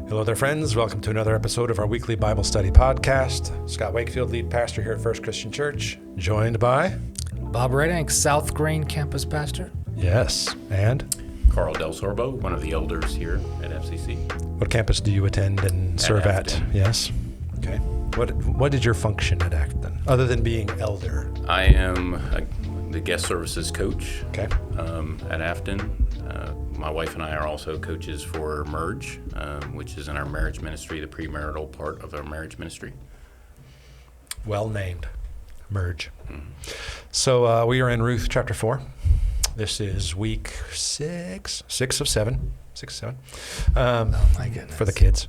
Hello there, friends. Welcome to another episode of our weekly Bible study podcast. Scott Wakefield, lead pastor here at First Christian Church, joined by Bob Redank, South Green campus pastor. Yes, and Carl Del Sorbo, one of the elders here at FCC. What campus do you attend and serve at? Yes. Okay. What did your function at Acton, other than being elder? I am the guest services coach Okay. at Afton. My wife and I are also coaches for Merge, which is in our marriage ministry, the premarital part of our marriage ministry. Well named. Merge. So we are in Ruth chapter 4. This is week 6 of 7. 6 of 7. Oh my goodness. For the kids.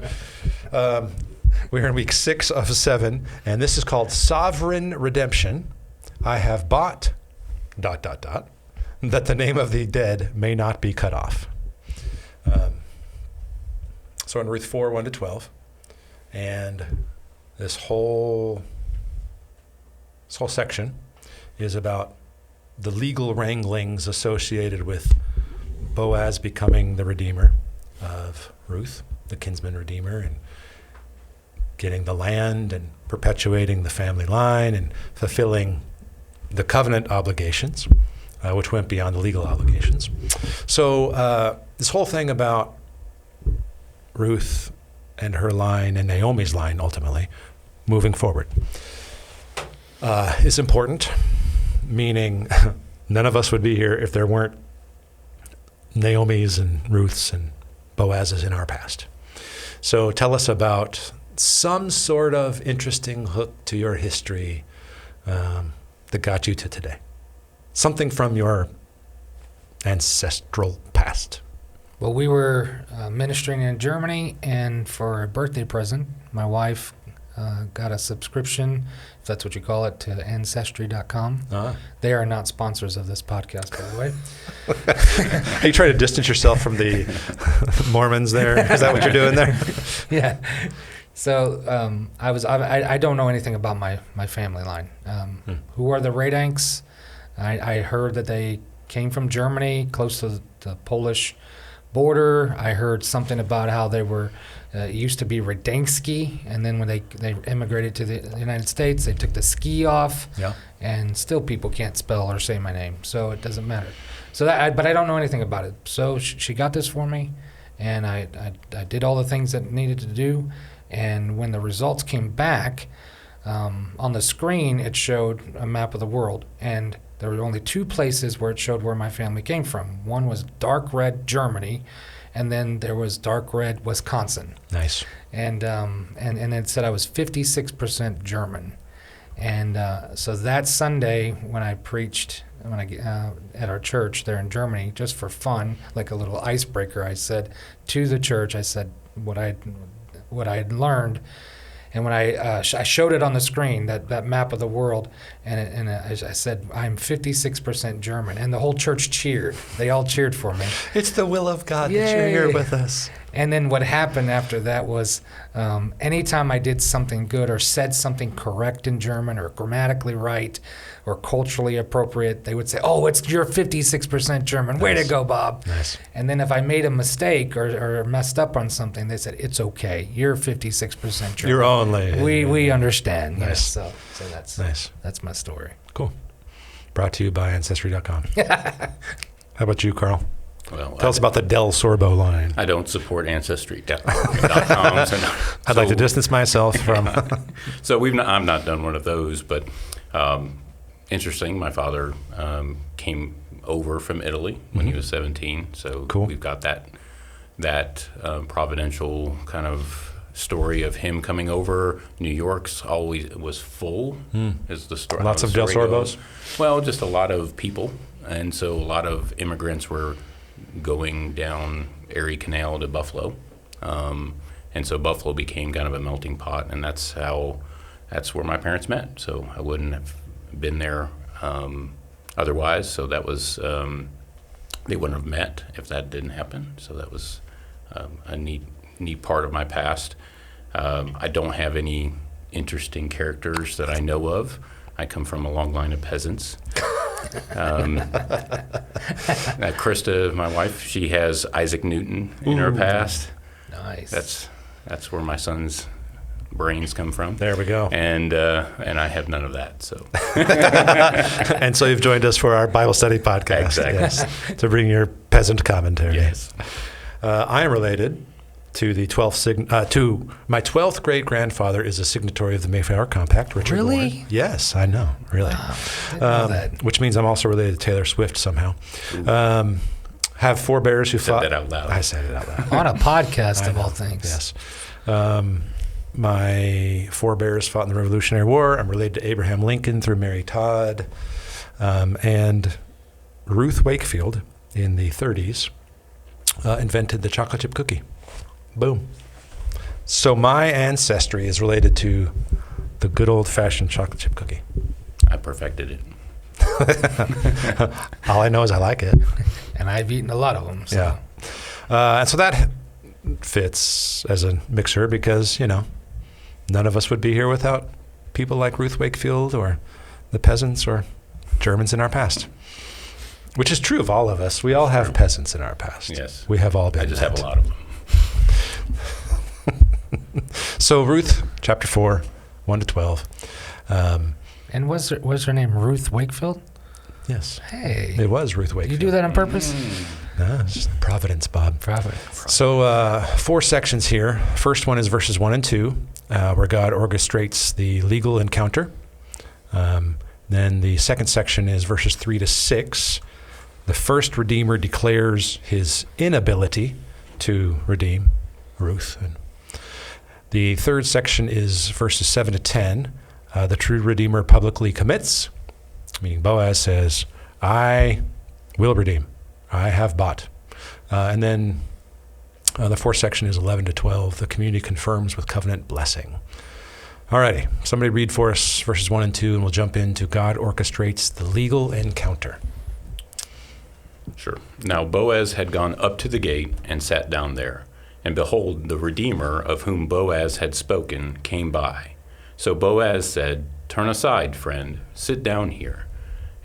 We're in week 6 of 7, and this is called Sovereign Redemption. I have bought ... that the name of the dead may not be cut off. So in Ruth 4, 1-12, and this whole section is about the legal wranglings associated with Boaz becoming the redeemer of Ruth, the kinsman redeemer, and getting the land and perpetuating the family line and fulfilling the covenant obligations, which went beyond the legal obligations. So this whole thing about Ruth and her line and Naomi's line, ultimately, moving forward, is important, meaning none of us would be here if there weren't Naomi's and Ruth's and Boaz's in our past. So tell us about some sort of interesting hook to your history that got you to today. Something from your ancestral past. Well, we were ministering in Germany, and for a birthday present, my wife got a subscription, if that's what you call it, to Ancestry.com. They are not sponsors of this podcast, by the way. Are you trying to distance yourself from the Mormons there? Is that what you're doing there? Yeah. So I don't know anything about my family line. Who are the Redanks? I heard that they came from Germany, close to the Polish border. I heard something about how they were used to be Redansky, and then when they immigrated to the United States, they took the ski off. Yeah. And still people can't spell or say my name, so it doesn't matter. So but I don't know anything about it. So she got this for me, and I did all the things that needed to do. And when the results came back, on the screen, it showed a map of the world. And there were only 2 places where it showed where my family came from. One was dark red Germany, and then there was dark red Wisconsin. Nice. And it said I was 56% German. And so that Sunday when I preached at our church there in Germany, just for fun, like a little icebreaker, I said to the church, I said what I had learned, and when I showed it on the screen, that map of the world, and I said, I'm 56% German, and the whole church cheered. They all cheered for me. It's the will of God Yay. that you're here with us. And then what happened after that was anytime I did something good or said something correct in German or grammatically right or culturally appropriate, they would say, oh, you're 56% German. Way to go, Bob. Nice. And then if I made a mistake or messed up on something, they said, it's okay. You're 56% German. You're only. We understand. Nice. You know, so that's Nice. That's my story. Cool. Brought to you by Ancestry.com. How about you, Carl? Well, Tell us about the Del Sorbo line. I don't support Ancestry.com. I'd like to distance myself from. So I've not done one of those, but interesting. My father came over from Italy when he was 17, so Cool. We've got that providential kind of story of him coming over. New York's always was full. Is the story? Lots of Del Sorbos? Well, just a lot of people, and so a lot of immigrants were going down Erie Canal to Buffalo, and so Buffalo became kind of a melting pot, and that's where my parents met. So I wouldn't have been there otherwise. So that was they wouldn't have met if that didn't happen. So that was a neat part of my past. I don't have any interesting characters that I know of. I come from a long line of peasants. Krista, my wife, she has Isaac Newton in her past. Nice. That's where my son's brains come from. There we go. And I have none of that. So And so you've joined us for our Bible study podcast. Exactly. Yes, to bring your peasant commentary. yes, I am related to the 12th to my 12th great grandfather is a signatory of the Mayflower Compact. Richard Really? Warren. Yes, I know. Really, Didn't know that. which means I'm also related to Taylor Swift somehow. Have forebears who said fought. that out loud. I said it out loud. On a podcast I of know. all things. Yes. My forebears fought in the Revolutionary War. I'm related to Abraham Lincoln through Mary Todd, and Ruth Wakefield in the 30s invented the chocolate chip cookie. Boom. So my ancestry is related to the good old-fashioned chocolate chip cookie. I perfected it. All I know is I like it. And I've eaten a lot of them. So. Yeah. And so that fits as a mixer because, none of us would be here without people like Ruth Wakefield or the peasants or Germans in our past. Which is true of all of us. We all have peasants in our past. Yes. We have all been I just that. have a lot of them. So Ruth, chapter 4, 1 to 12. And was her name Ruth Wakefield? Yes. Hey. It was Ruth Did Wakefield. you do that on purpose? No, it's just Providence, Bob. Providence. So 4 sections here. First one is verses 1 and 2, where God orchestrates the legal encounter. Then the second section is verses 3 to 6. The first Redeemer declares his inability to redeem Ruth. And the third section is verses 7 to 10. The true Redeemer publicly commits, meaning Boaz says, I will redeem. I have bought. And then the fourth section is 11 to 12. The community confirms with covenant blessing. All righty. Somebody read for us verses 1 and 2, and we'll jump into God orchestrates the legal encounter. Sure. Now Boaz had gone up to the gate and sat down there. And behold, the Redeemer of whom Boaz had spoken came by. So Boaz said, Turn aside, friend, sit down here.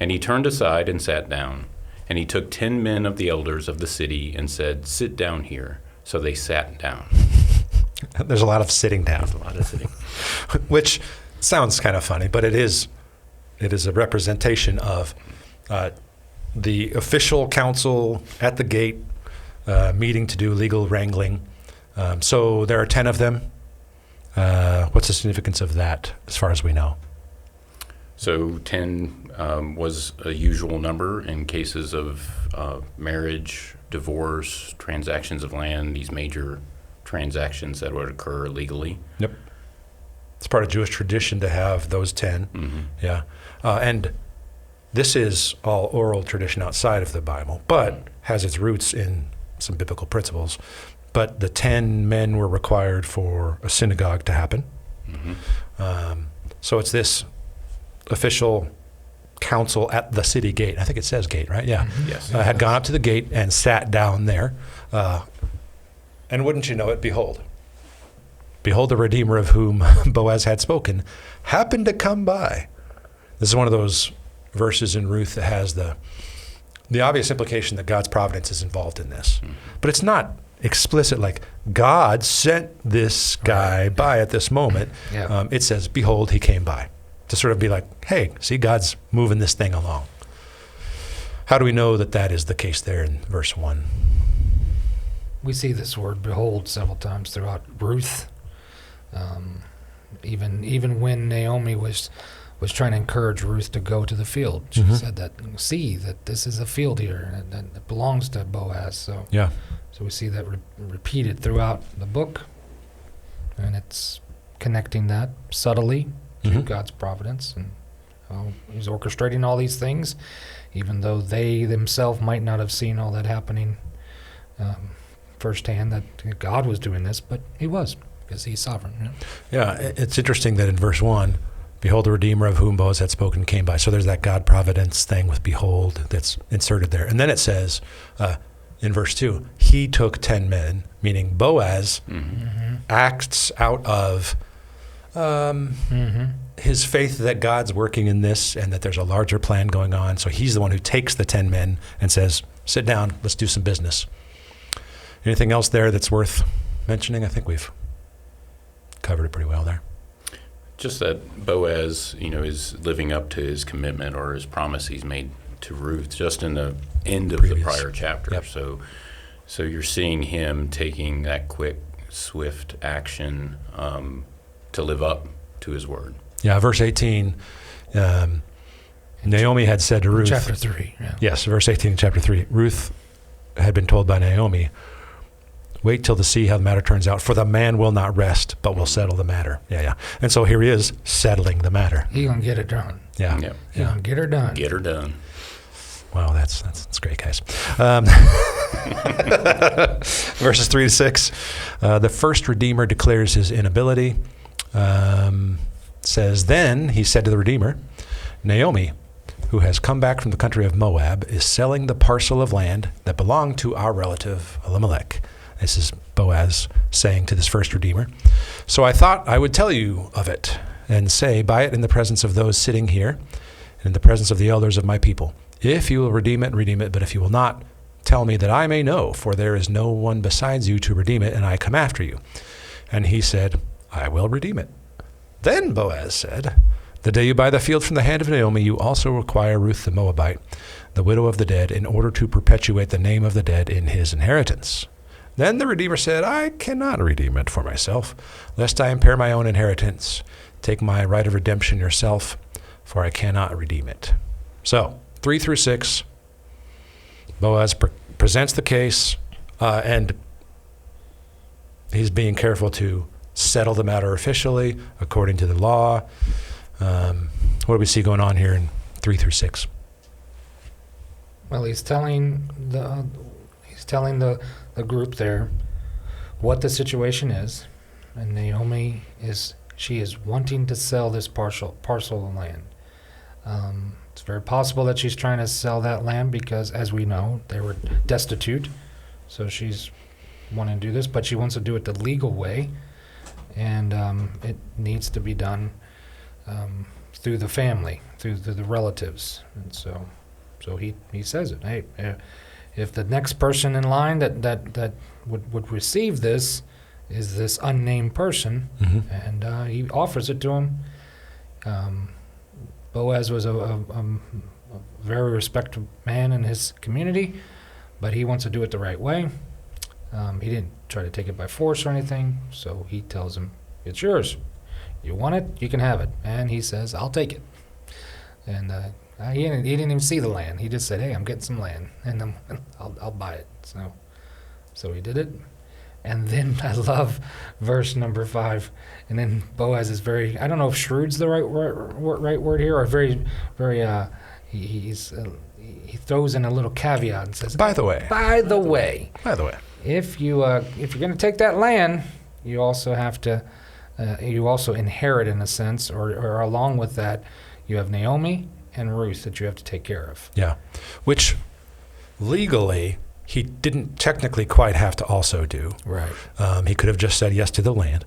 And he turned aside and sat down. And he took 10 men of the elders of the city and said, Sit down here. So they sat down. There's a lot of sitting down, A lot of sitting. which sounds kind of funny, but it is a representation of the official council at the gate meeting to do legal wrangling. So there are 10 of them. What's the significance of that as far as we know? So 10 was a usual number in cases of marriage, divorce, transactions of land, these major transactions that would occur legally. Yep. It's part of Jewish tradition to have those 10. Mm-hmm. Yeah. And this is all oral tradition outside of the Bible, but has its roots in some biblical principles. But the 10 men were required for a synagogue to happen. Mm-hmm. So it's this official council at the city gate. I think it says gate, right? Yeah. Yes. Had gone up to the gate and sat down there. And wouldn't you know it, behold, the Redeemer of whom Boaz had spoken happened to come by. This is one of those verses in Ruth that has the obvious implication that God's providence is involved in this. Mm-hmm. But it's not explicit like God sent this guy by at this moment. Yeah. It says, behold, he came by. To sort of be like, hey, see, God's moving this thing along. How do we know that that is the case there in verse 1? We see this word "behold" several times throughout Ruth. Even when Naomi was trying to encourage Ruth to go to the field, she Mhm. said that, see that this is a field here and that it belongs to Boaz. So Yeah. we see that repeated throughout the book, and it's connecting that subtly to Mhm. God's providence and how He's orchestrating all these things, even though they themselves might not have seen all that happening firsthand, that God was doing this, but He was, because He's sovereign. You know? Yeah, it's interesting that in verse 1, behold, the Redeemer of whom Boaz had spoken came by. So there's that God providence thing with behold that's inserted there. And then it says in verse 2, he took 10 men, meaning Boaz Mm-hmm. acts out of his faith that God's working in this and that there's a larger plan going on. So he's the one who takes the 10 men and says, sit down, let's do some business. Anything else there that's worth mentioning? I think we've covered it pretty well there. Just that Boaz, is living up to his commitment or his promise he's made to Ruth just in the end of the prior chapter. Yep. So you're seeing him taking that quick, swift action to live up to his word. Yeah, verse 18, Naomi had said to Ruth. Chapter 3, yeah. Yes, verse 18 in chapter 3. Ruth had been told by Naomi, wait till to see how the matter turns out, for the man will not rest, but will settle the matter. Yeah. And so here he is, settling the matter. He gonna get it done. Yeah. He gonna get her done. Get her done. Wow, that's great, guys. Verses 3 to 6. The first Redeemer declares his inability. Says, then he said to the Redeemer, Naomi, who has come back from the country of Moab, is selling the parcel of land that belonged to our relative Elimelech. This is Boaz saying to this first Redeemer. So I thought I would tell you of it and say, buy it in the presence of those sitting here and in the presence of the elders of my people. If you will redeem it, but if you will not, tell me that I may know, for there is no one besides you to redeem it, and I come after you. And he said, I will redeem it. Then Boaz said, the day you buy the field from the hand of Naomi, you also require Ruth the Moabite, the widow of the dead, in order to perpetuate the name of the dead in his inheritance. Then the Redeemer said, I cannot redeem it for myself, lest I impair my own inheritance. Take my right of redemption yourself, for I cannot redeem it. So, 3 through 6, Boaz presents the case, and he's being careful to settle the matter officially, according to the law. What do we see going on here in 3 through 6? Well, he's telling the group there what the situation is, and Naomi is wanting to sell this parcel of land. It's very possible that she's trying to sell that land because, as we know, they were destitute, so she's wanting to do this, but she wants to do it the legal way, and it needs to be done through the family, through the relatives, and so he says it. Hey, if the next person in line that would receive this is this unnamed person, and he offers it to him. Boaz was a very respected man in his community, but he wants to do it the right way. He didn't try to take it by force or anything, so he tells him, it's yours. You want it, you can have it. And he says, I'll take it. And he didn't even see the land. He just said, hey, I'm getting some land, and I'll buy it. So he did it. And then I love verse number 5. And then Boaz is very, I don't know if shrewd's the right word here, or very, very, he throws in a little caveat and says, By the way, if you're going to take that land, you also have to, you also inherit in a sense, or along with that, you have Naomi and Ruth that you have to take care of. Yeah, which legally he didn't technically quite have to also do. Right. He could have just said yes to the land.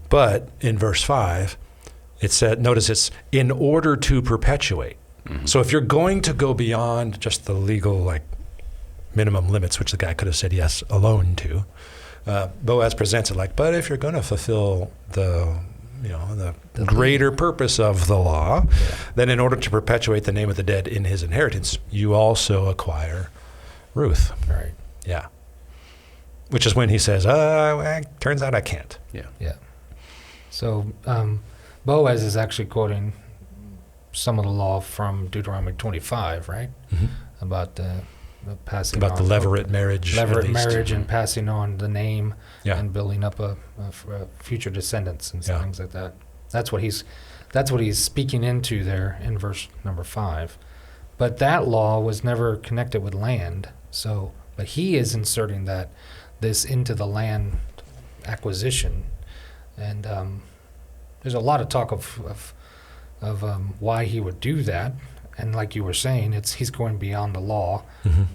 But in verse 5, it said, notice it's in order to perpetuate. So if you're going to go beyond just the legal minimum limits, which the guy could have said yes alone to, Boaz presents it but if you're going to fulfill the greater purpose of the law, then in order to perpetuate the name of the dead in his inheritance, you also acquire Ruth. Right. Yeah. Which is when he says, turns out I can't. Yeah. So Boaz is actually quoting some of the law from Deuteronomy 25, right? About the passing about on. the levirate marriage. And passing on the name and building up a future descendants and things like that. That's what he's speaking into there in verse number 5. But that law was never connected with land. So, but he is inserting this into the land acquisition, and there's a lot of talk of why he would do that. And like you were saying, he's going beyond the law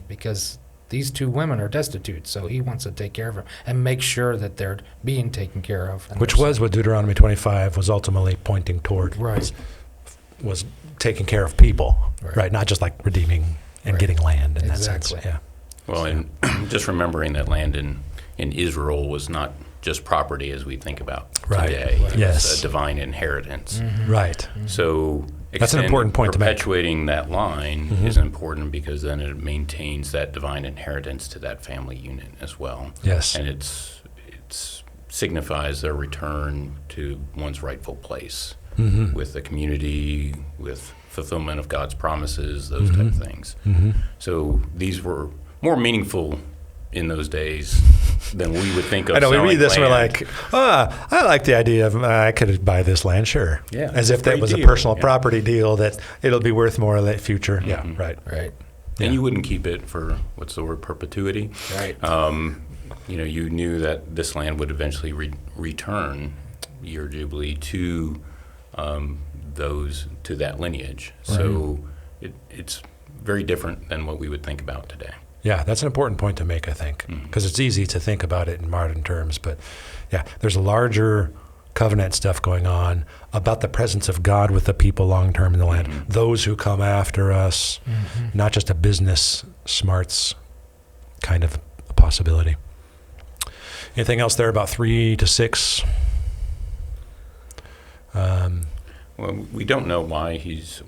because these two women are destitute. So he wants to take care of them and make sure that they're being taken care of. Which was what Deuteronomy 25 was ultimately pointing toward. Right. Was taking care of people, right? Not just redeeming and getting land in that sense. Yeah. Well, and just remembering that land in Israel was not just property as we think about Right. today. Right. Yes. It's a divine inheritance. Right. So That's an important point to make. perpetuating that line is important because then it maintains that divine inheritance to that family unit as well. Yes. And it's signifies their return to one's rightful place with the community, with fulfillment of God's promises, those type of things. So these were more meaningful in those days than we would think of. I know we read this and we're land. like, I like the idea of I could buy this land, sure. Yeah, As if that great was a deal. personal Yeah. property deal that it'll be worth more in the future. Yeah, right. Right. And Yeah. you wouldn't keep it for, what's the word, perpetuity? Right. You knew that this land would eventually return year jubilee to to that lineage. So it's very different than what we would think about today. Yeah, that's an important point to make, I think, because it's easy to think about it in modern terms. But yeah, there's a larger covenant stuff going on about the presence of God with the people long term in the land. Those who come after us, not just a business smarts kind of a possibility. Anything else there about 3 to 6? Well, we don't know why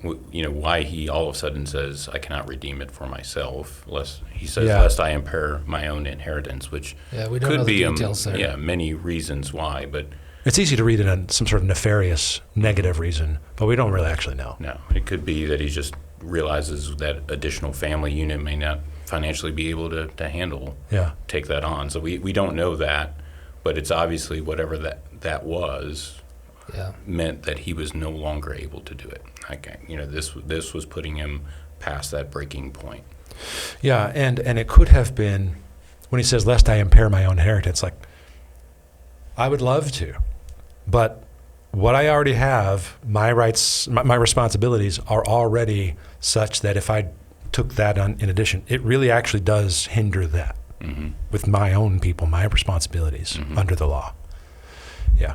why he all of a sudden says, I cannot redeem it for myself. He says, Yeah. lest I impair my own inheritance, which Yeah, we don't could know be the details there. many reasons why, but It's easy to read it on some sort of nefarious, negative reason, but we don't really actually know. no. It could be that he just realizes that additional family unit may not financially be able to handle, Yeah. take that on. So we don't know that, but it's obviously whatever that was Yeah. meant that he was no longer able to do it. This was putting him past that breaking point. Yeah, and it could have been, when he says, lest I impair my own inheritance, like, I would love to, but what I already have, my rights, my responsibilities are already such that if I took that on in addition, it really actually does hinder that with my own people, my responsibilities under the law. Yeah.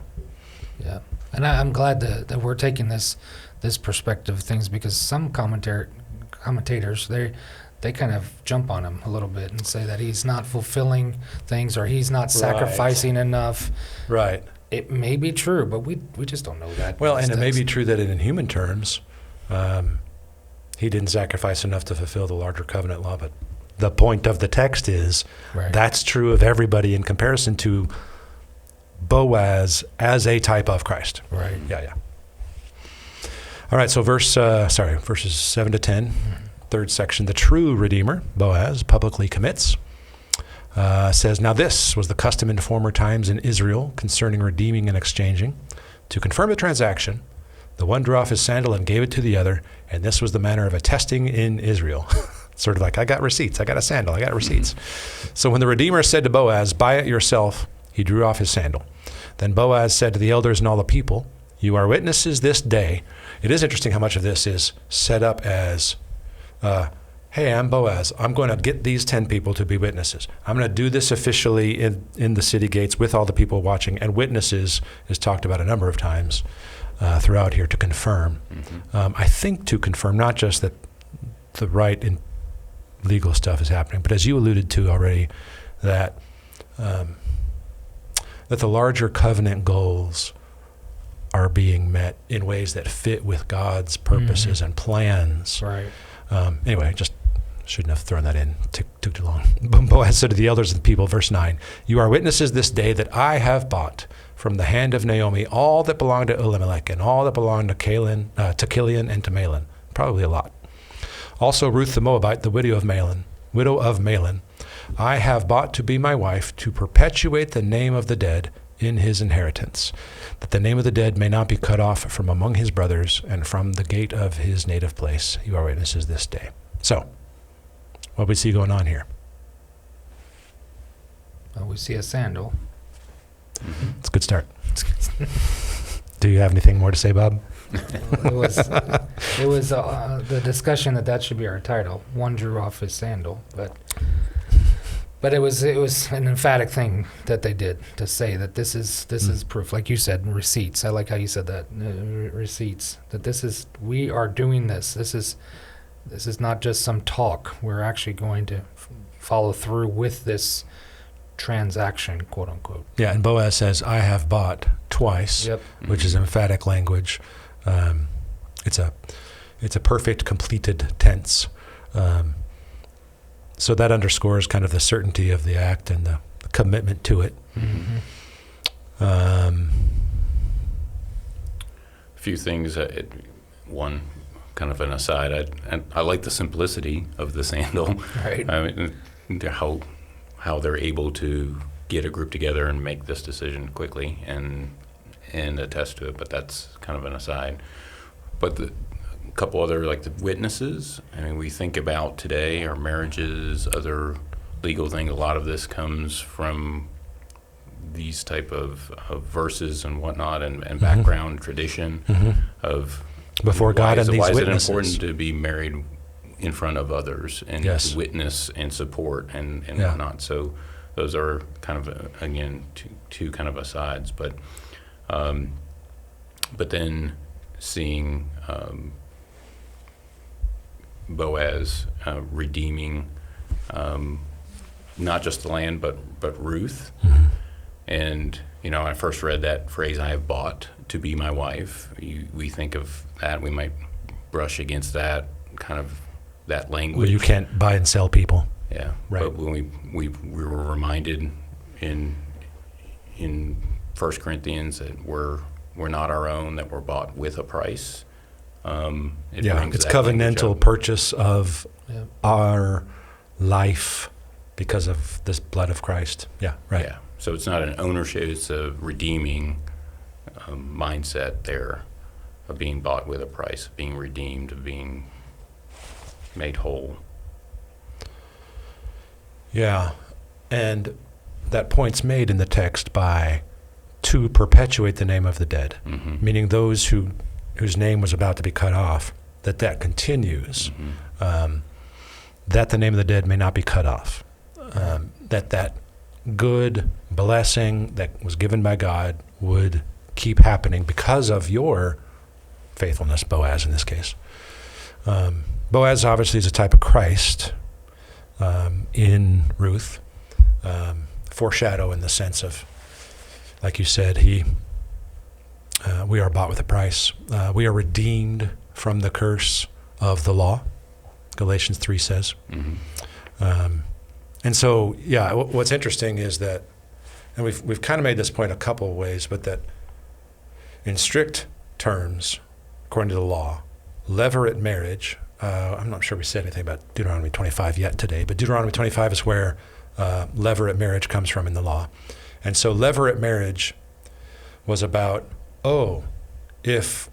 Yeah, and I'm glad that we're taking this perspective of things, because some commentators they kind of jump on him a little bit and say that he's not fulfilling things or he's not sacrificing enough. Right. It may be true, but we just don't know that. Well, in and this it may be text. true that in human terms, he didn't sacrifice enough to fulfill the larger covenant law, but the point of the text is Right. that's true of everybody in comparison to Boaz as a type of Christ. Right. Yeah. All right, so verses 7 to 10, third section. The true Redeemer, Boaz, publicly commits, says, Now this was the custom in former times in Israel concerning redeeming and exchanging. To confirm the transaction, the one drew off his sandal and gave it to the other, and this was the manner of attesting in Israel. Sort of like, I got receipts, I got a sandal, I got receipts. So when the Redeemer said to Boaz, Buy it yourself, he drew off his sandal. Then Boaz said to the elders and all the people, You are witnesses this day. It is interesting how much of this is set up as, hey, I'm Boaz. I'm going to get these 10 people to be witnesses. I'm going to do this officially in the city gates with all the people watching. And witnesses is talked about a number of times throughout here to confirm. I think to confirm not just that the right and legal stuff is happening, but as you alluded to already, that the larger covenant goals are being met in ways that fit with God's purposes and plans. Right. Anyway, just shouldn't have thrown that in. Took too long. Boaz said to the elders and the people, verse 9, You are witnesses this day that I have bought from the hand of Naomi all that belonged to Elimelech and all that belonged to Kilian and to Mahlon. Probably a lot. Also Ruth the Moabite, the widow of Mahlon, I have bought to be my wife to perpetuate the name of the dead in his inheritance, that the name of the dead may not be cut off from among his brothers and from the gate of his native place. You are witnesses this day. So, what we see going on here? Well, we see a sandal. It's a good start. Do you have anything more to say, Bob? It was the discussion that should be our title. One drew off his sandal, but it was an emphatic thing that they did to say that this is proof, like you said, receipts. I like how you said that, receipts. That we are doing this. This is not just some talk. We're actually going to follow through with this transaction, quote unquote. Yeah, and Boaz says, I have bought twice, Yep. which is emphatic language. It's a perfect completed tense. So that underscores kind of the certainty of the act and the commitment to it. Mm-hmm. A few things. One, kind of an aside. I like the simplicity of the sandal. Right. I mean, how they're able to get a group together and make this decision quickly and attest to it. But that's kind of an aside. But a couple other, like the witnesses. I mean, we think about today our marriages, other legal things. A lot of this comes from these type of verses and whatnot, and background tradition of Before God and these why is witnesses. it important to be married in front of others and Yes. to witness and support and Yeah. whatnot? So those are kind of again two kind of asides, but then seeing Boaz redeeming not just the land but Ruth. Mm-hmm. And, when I first read that phrase, I have bought to be my wife, we think of that, we might brush against that, kind of that language. Well, you can't buy and sell people. Yeah. Right. But when we were reminded in 1 Corinthians that we're not our own, that we're bought with a price. Brings It's that covenantal language up. purchase of Yep. our life because of this blood of Christ. Yeah, right. Yeah. So it's not an ownership, it's a redeeming mindset there of being bought with a price, of being redeemed, of being made whole. Yeah, and that point's made in the text by to perpetuate the name of the dead, Mm-hmm. meaning those whose name was about to be cut off, that continues, Mm-hmm. that the name of the dead may not be cut off, that good blessing that was given by God would keep happening because of your faithfulness, Boaz in this case. Boaz obviously is a type of Christ in Ruth, foreshadow in the sense of, like you said, we are bought with a price. We are redeemed from the curse of the law, Galatians 3 says. Mm-hmm. And so, yeah, what's interesting is that, and we've kind of made this point a couple of ways, but that in strict terms, according to the law, levirate marriage, I'm not sure we said anything about Deuteronomy 25 yet today, but Deuteronomy 25 is where levirate marriage comes from in the law. And so levirate marriage was about, if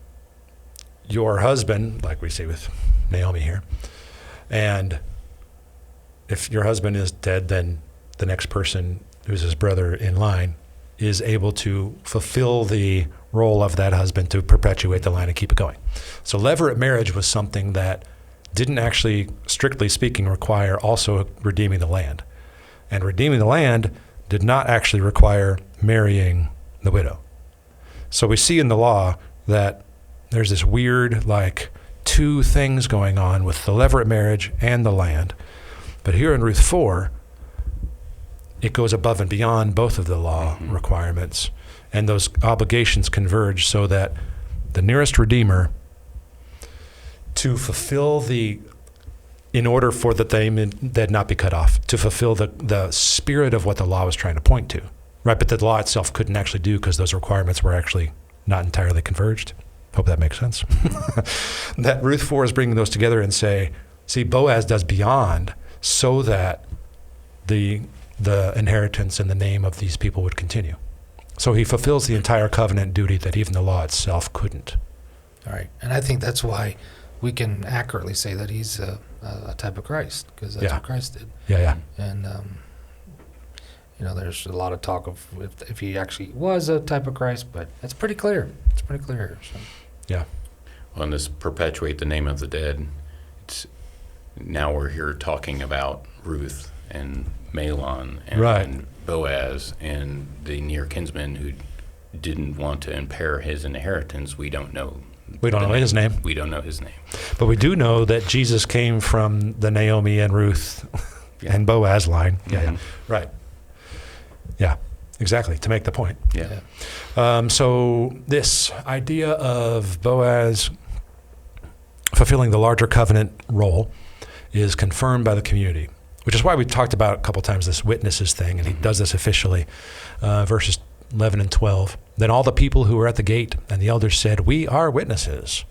your husband, like we say with Naomi here, and if your husband is dead, then the next person who's his brother in line is able to fulfill the role of that husband to perpetuate the line and keep it going. So levirate marriage was something that didn't actually, strictly speaking, require also redeeming the land. And redeeming the land did not actually require marrying the widow. So we see in the law that there's this weird, two things going on with the levirate marriage and the land. But here in Ruth 4, it goes above and beyond both of the law requirements, and those obligations converge so that the nearest redeemer, to fulfill in order for the name dead not be cut off, to fulfill the spirit of what the law was trying to point to, right? But the law itself couldn't actually do because those requirements were actually not entirely converged. Hope that makes sense. That Ruth 4 is bringing those together and see, Boaz does beyond so that the inheritance and the name of these people would continue. So he fulfills the entire covenant duty that even the law itself couldn't. All right. And I think that's why we can accurately say that he's a type of Christ, because that's what Christ did. Yeah. And, there's a lot of talk of if he actually was a type of Christ, but it's pretty clear. It's pretty clear. So. Yeah. On this perpetuate the name of the dead, now we're here talking about Ruth and Mahlon and Boaz and the near kinsman who didn't want to impair his inheritance. We don't know. We don't know his name. We don't know his name. But we do know that Jesus came from the Naomi and Ruth and Boaz line. Yeah. Right. Yeah, exactly, to make the point. Yeah. So this idea of Boaz fulfilling the larger covenant role is confirmed by the community, which is why we talked about a couple times this witnesses thing, and he does this officially, verses 11 and 12. Then all the people who were at the gate and the elders said, "We are witnesses."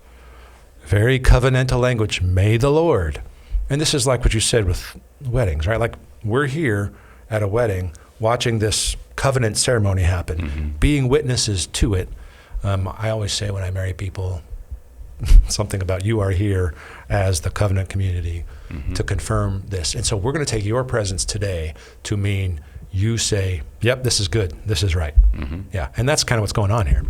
Very covenantal language. May the Lord. And this is like what you said with weddings, right? Like we're here at a wedding watching this covenant ceremony happen, being witnesses to it. I always say when I marry people, something about you are here as the covenant community to confirm this. And so we're going to take your presence today to mean you say, yep, this is good, this is right. Yeah, and that's kind of what's going on here.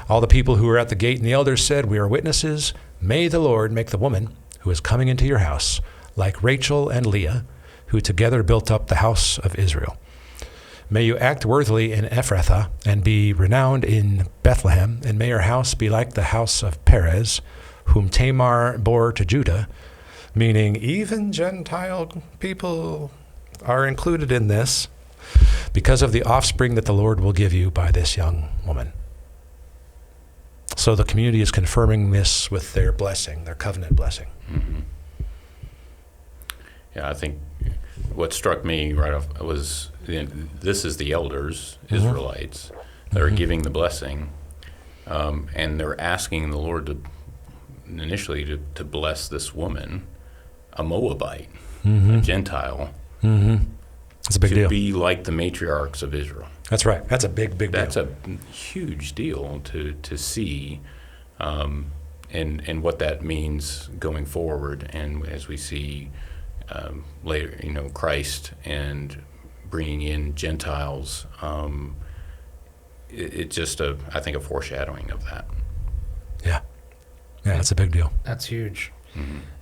All the people who were at the gate and the elders said, "We are witnesses. May the Lord make the woman who is coming into your house like Rachel and Leah, who together built up the house of Israel. May you act worthily in Ephrathah and be renowned in Bethlehem, and may your house be like the house of Perez, whom Tamar bore to Judah," meaning even Gentile people are included in this, "because of the offspring that the Lord will give you by this young woman." So the community is confirming this with their blessing, their covenant blessing. Yeah, I think what struck me right off was this is the elders, Israelites, that are giving the blessing, and they're asking the Lord to initially to bless this woman, a Moabite, a Gentile, It's a big to deal. be like the matriarchs of Israel. That's right. That's a big deal. That's a huge deal to see, and what that means going forward. And as we see later, Christ and bringing in Gentiles, it's just I think a foreshadowing of that. Yeah, that's a big deal. That's huge.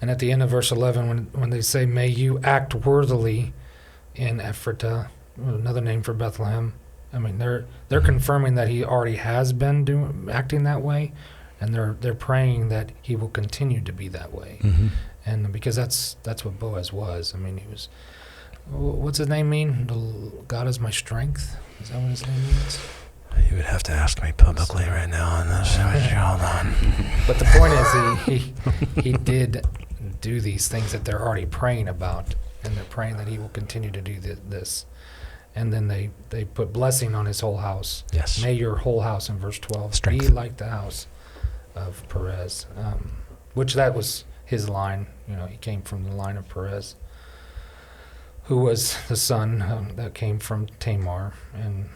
And at the end of verse 11, when they say, "May you act worthily in Ephrathah," another name for Bethlehem, I mean, they're confirming that he already has been acting that way, and they're praying that he will continue to be that way. And because that's what Boaz was. I mean, he was, what's his name mean? God is my strength. Is that what his name means? You would have to ask me publicly right now on this. Hold on. But the point is, he did do these things that they're already praying about, and they're praying that he will continue to do this. And then they put blessing on his whole house. Yes. May your whole house, in verse 12, Strength. be like the house of Perez, which that was his line. He came from the line of Perez, who was the son that came from Tamar. And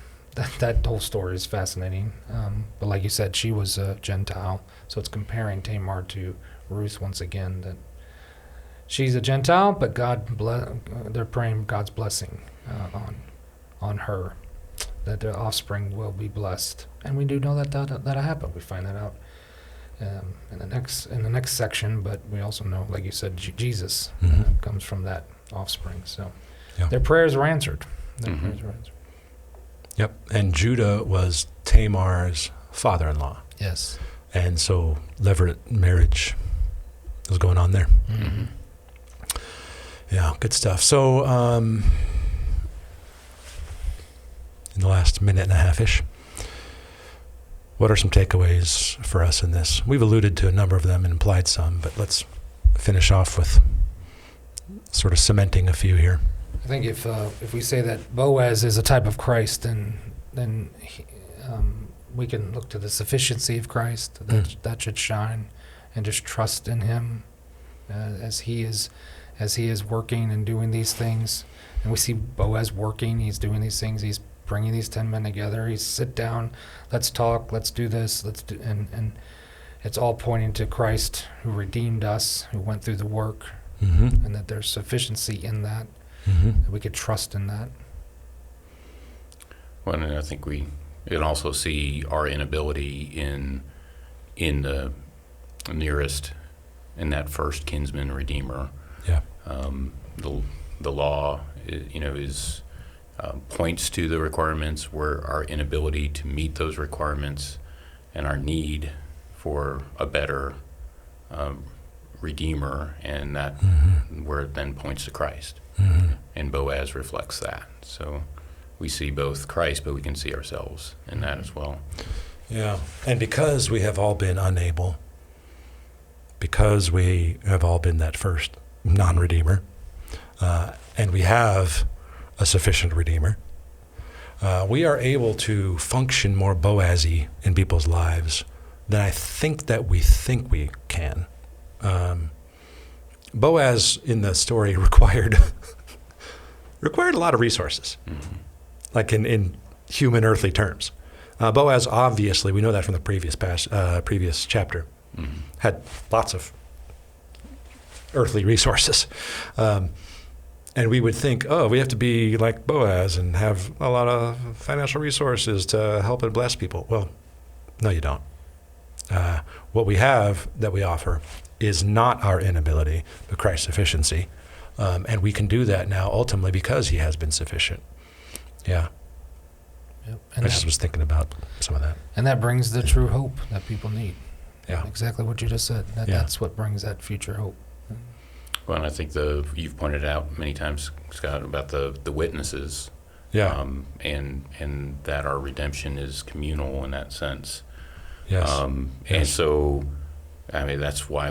that whole story is fascinating. But like you said, she was a Gentile. So it's comparing Tamar to Ruth once again, that she's a Gentile, but they're praying God's blessing on her, that their offspring will be blessed. And we do know that happened. We find that out in the next section, but we also know, like you said, Jesus comes from that offspring. So their prayers were answered. Yep. And Judah was Tamar's father-in-law. Yes. And so levirate marriage was going on there. Yeah, good stuff. So in the last minute and a half-ish, what are some takeaways for us in this? We've alluded to a number of them and implied some, but let's finish off with sort of cementing a few here. I think if we say that Boaz is a type of Christ, then we can look to the sufficiency of Christ that should shine, and just trust in him as he is working and doing these things. And we see Boaz working. He's doing these things. He's bringing these 10 men together. He's sit down. Let's talk. Let's do this. And it's all pointing to Christ, who redeemed us, who went through the work, and that there's sufficiency in that. That we could trust in that. Well, and I think we can also see our inability in the nearest, in that first kinsman redeemer. Yeah. The law, is points to the requirements, where our inability to meet those requirements, and our need for a better redeemer, and that where it then points to Christ. And Boaz reflects that. So we see both Christ, but we can see ourselves in that as well. Yeah. And because we have all been unable, because we have all been that first non-redeemer, and we have a sufficient redeemer, we are able to function more Boaz-y in people's lives than I think that we think we can. Boaz in the story required a lot of resources, like in human earthly terms. Boaz, obviously, we know that from the previous chapter, had lots of earthly resources. And we would think, oh, we have to be like Boaz and have a lot of financial resources to help and bless people. Well, no, you don't. What we have that we offer is not our inability, but Christ's sufficiency. And we can do that now ultimately because he has been sufficient. Yeah. Yep. I just was thinking about some of that. And that brings the true hope that people need. Yeah. Exactly what you just said. That's what brings that future hope. Well, and I think you've pointed out many times, Scott, about the witnesses. Yeah. And that our redemption is communal in that sense. Yes. And so, I mean, that's why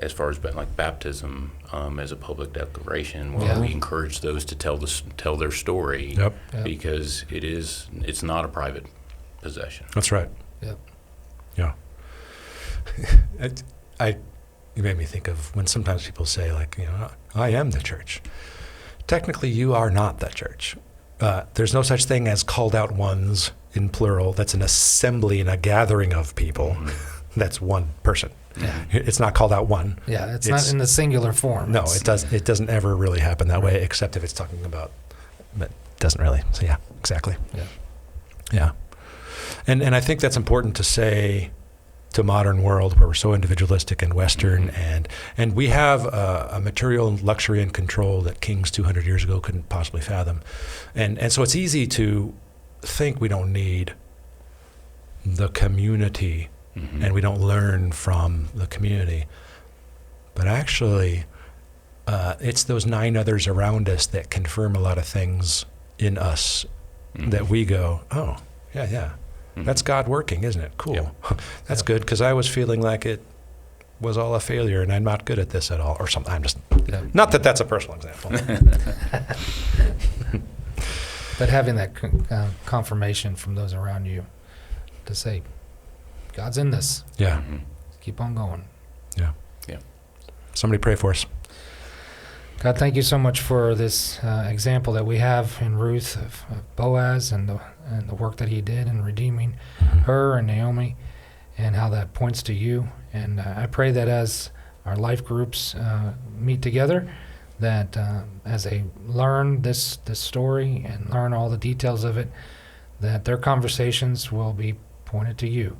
as far as like baptism as a public declaration, we encourage those to tell their story. Yep. Because it's not a private possession. That's right. Yep. Yeah. You made me think of when sometimes people say, like, I am the church. Technically, you are not the church. There's no such thing as called out ones in plural. That's an assembly and a gathering of people. That's one person. Yeah. It's not called out one. Yeah, it's not in the singular form. No, it doesn't ever really happen that way, except if it's talking about, but it doesn't really. So yeah, exactly. Yeah. Yeah. And I think that's important to say to modern world where we're so individualistic and Western, and we have a material luxury and control that kings 200 years ago couldn't possibly fathom. And so it's easy to think we don't need the community and we don't learn from the community. But actually, it's those 9 others around us that confirm a lot of things in us that we go, oh, yeah. That's God working, isn't it? Cool. Yep. That's good, because I was feeling like it was all a failure and I'm not good at this at all, or something. I'm just, not that that's a personal example. But having that confirmation from those around you to say, God's in this. Yeah. Keep on going. Yeah. Somebody pray for us. God, thank you so much for this example that we have in Ruth of Boaz and the work that he did in redeeming her and Naomi, and how that points to you. And I pray that as our life groups meet together, that as they learn this story and learn all the details of it, that their conversations will be pointed to you,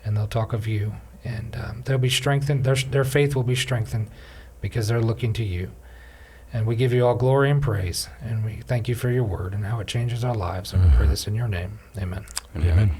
and they'll talk of you, and they'll be strengthened. Their faith will be strengthened because they're looking to you. And we give you all glory and praise, and we thank you for your word and how it changes our lives. And we pray this in your name. Amen. Amen.